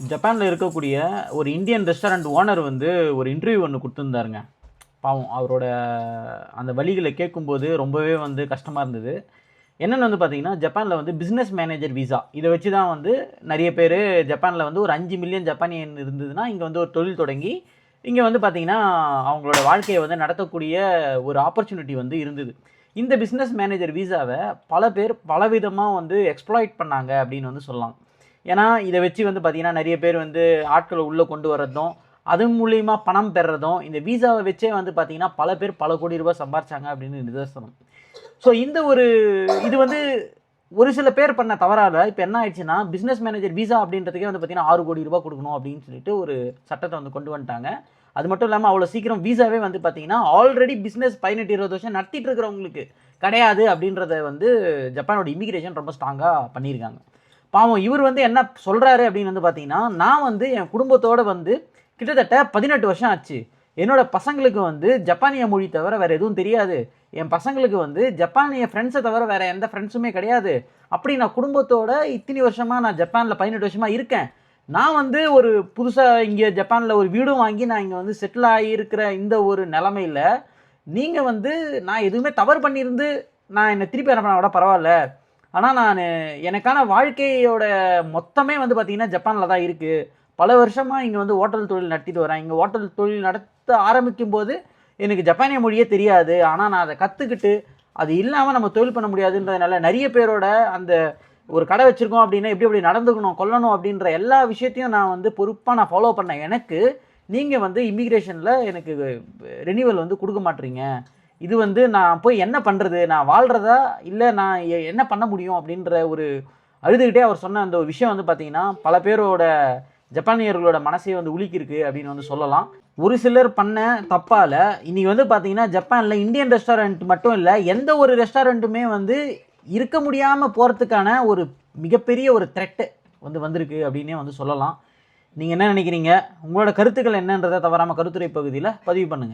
ஜப்பான்ல இருக்கக்கூடிய ஒரு இந்தியன் ரெஸ்டாரண்ட் ஓனர் வந்து ஒரு இன்டர்வியூ ஒன்று கொடுத்துருந்தாருங்க. பாவம் அவரோட அந்த வலிகளை கேட்கும்போது ரொம்பவே வந்து கஷ்டமாக இருந்தது. என்னென்னு வந்து பார்த்தீங்கன்னா, ஜப்பானில் வந்து பிஸ்னஸ் மேனேஜர் விசா இதை வச்சு தான் வந்து நிறைய பேர் ஜப்பானில் வந்து ஒரு 5 மில்லியன் ஜப்பானியன் இருந்ததுன்னா இங்கே வந்து ஒரு தொழில் தொடங்கி இங்கே வந்து பார்த்தீங்கன்னா அவங்களோட வாழ்க்கையை வந்து நடத்தக்கூடிய ஒரு ஆப்பர்ச்சுனிட்டி வந்து இருந்தது. இந்த பிஸ்னஸ் மேனேஜர் விசாவை பல பேர் பலவிதமாக வந்து எக்ஸ்ப்ளாய்ட் பண்ணாங்க அப்படின்னு வந்து சொல்லலாம். ஏன்னா இதை வச்சு வந்து பார்த்தீங்கன்னா நிறைய பேர் வந்து ஆட்களை உள்ளே கொண்டு வர்றதும் அது மூலியமாக பணம் பெறுறதும் இந்த விசாவை வச்சே வந்து பார்த்தீங்கன்னா பல பேர் பல கோடி ரூபாய் சம்பாரிச்சாங்க அப்படின்னு நிதர்சனம். ஸோ இந்த ஒரு இது வந்து ஒரு சில பேர் பண்ண தவறால் இப்போ என்ன ஆயிடுச்சுன்னா பிஸ்னஸ் மேனேஜர் விசா அப்படின்றதுக்கே வந்து பார்த்தீங்கன்னா 6 கோடி ரூபாய் கொடுக்கணும் அப்படின்னு சொல்லிட்டு ஒரு சட்டத்தை வந்து கொண்டு வந்துட்டாங்க. அது மட்டும் இல்லாமல் அவ்வளோ சீக்கிரம் விசாவே வந்து பார்த்தீங்கன்னா ஆல்ரெடி பிஸ்னஸ் 18-20 வருஷம் நடத்திட்டு இருக்கிறவங்களுக்கு கிடையாது அப்படின்றத வந்து ஜப்பானோட இமிகிரேஷன் ரொம்ப ஸ்ட்ராங்காக பண்ணியிருக்காங்க. பாவம் இவர் வந்து என்ன சொல்கிறாரு அப்படின்னு வந்து பார்த்தீங்கன்னா, நான் வந்து என் குடும்பத்தோடு வந்து கிட்டத்தட்ட 18 வருஷம் ஆச்சு. என்னோடய பசங்களுக்கு வந்து ஜப்பானிய மொழி தவிர வேறு எதுவும் தெரியாது. என் பசங்களுக்கு வந்து ஜப்பானிய ஃப்ரெண்ட்ஸை தவிர வேறு எந்த ஃப்ரெண்ட்ஸுமே கிடையாது. அப்படி நான் குடும்பத்தோட இத்தனை வருஷமாக நான் ஜப்பானில் 18 வருஷமாக இருக்கேன். நான் வந்து ஒரு புதுசாக இங்கே ஜப்பானில் ஒரு வீடும் வாங்கி நான் இங்கே வந்து செட்டில் ஆகியிருக்கிற இந்த ஒரு நிலமையில் நீங்கள் வந்து நான் எதுவுமே தவறு பண்ணியிருந்து நான் என்னை திருப்பி அனுப்பினா கூட பரவாயில்ல. ஆனால் நான் எனக்கான வாழ்க்கையோட மொத்தமே வந்து பார்த்திங்கன்னா ஜப்பானில் தான் இருக்குது. பல வருஷமாக இங்கே வந்து ஹோட்டல் தொழில் நடத்திட்டு வரேன். இங்கே ஹோட்டல் தொழில் நடத்த ஆரம்பிக்கும் போது எனக்கு ஜப்பானிய மொழியே தெரியாது. ஆனால் நான் அதை கற்றுக்கிட்டு அது இல்லாமல் நம்ம தொழில் பண்ண முடியாதுன்றதுனால நிறைய பேரோட அந்த ஒரு கடை வச்சுருக்கோம் அப்படின்னா எப்படி நடந்துக்கணும் கொல்லணும் அப்படின்ற எல்லா விஷயத்தையும் நான் வந்து பொறுப்பாக நான் ஃபாலோ பண்ணேன். எனக்கு நீங்கள் வந்து இமிக்ரேஷனில் எனக்கு ரெனியூவல் வந்து கொடுக்க மாட்டீங்க. இது வந்து நான் போய் என்ன பண்ணுறது, நான் வாழ்கிறதா இல்லை நான் என்ன பண்ண முடியும் அப்படின்ற ஒரு அழுதுகிட்டே அவர் சொன்ன அந்த ஒரு விஷயம் வந்து பார்த்திங்கன்னா பல பேரோட ஜப்பானியர்களோட மனசையே வந்து உலுக்கியிருக்கு அப்படின்னு வந்து சொல்லலாம். ஒரு சிலர் பண்ண தப்பால் இன்றைக்கி வந்து பார்த்திங்கன்னா ஜப்பானில் இந்தியன் ரெஸ்டாரண்ட் மட்டும் இல்லை எந்த ஒரு ரெஸ்டாரண்ட்டுமே வந்து இருக்க முடியாமல் போகிறதுக்கான ஒரு மிகப்பெரிய ஒரு த்ரெட்டு வந்து வந்திருக்கு அப்படின்னே வந்து சொல்லலாம். நீங்கள் என்ன நினைக்கிறீங்க? உங்களோட கருத்துக்கள் என்னன்றதை தவறாமல் கருத்துரை பகுதியில் பதிவு பண்ணுங்கள்.